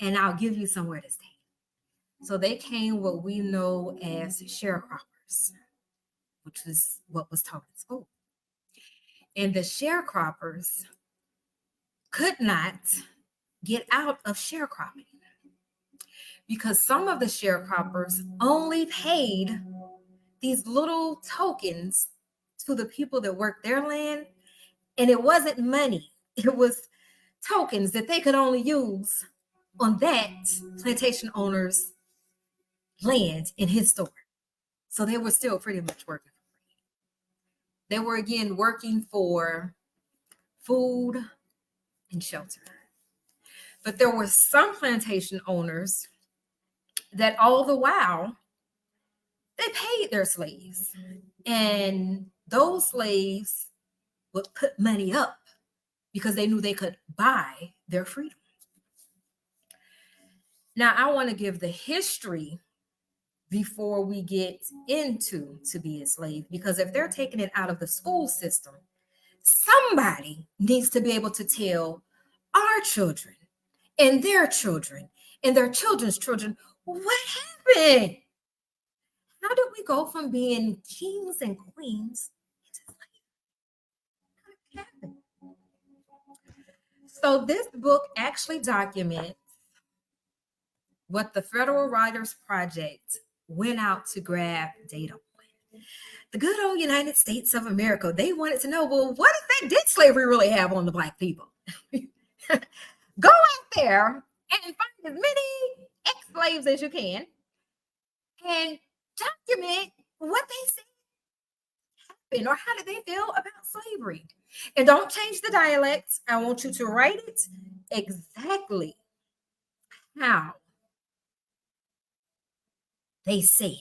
and I'll give you somewhere to stay. So they came what we know as sharecroppers, which was what was taught in school. And the sharecroppers could not get out of sharecropping because some of the sharecroppers only paid these little tokens to the people that worked their land, and it wasn't money. It was tokens that they could only use on that plantation owner's land in his store. So they were still pretty much working for free. They were again working for food and shelter. But there were some plantation owners that all the while they paid their slaves. And those slaves would put money up because they knew they could buy their freedom. Now, I want to give the history before we get into to be a slave, because if they're taking it out of the school system, somebody needs to be able to tell our children and their children and their children's children what happened. How did we go from being kings and queens to slavery? What happened? So this book actually documents what the Federal Writers Project went out to grab data on. The good old United States of America, they wanted to know, well, what effect did slavery really have on the Black people? Go out there and find as many ex-slaves as you can and document what they said happened or how did they feel about slavery. And don't change the dialects. I want you to write it exactly how they said.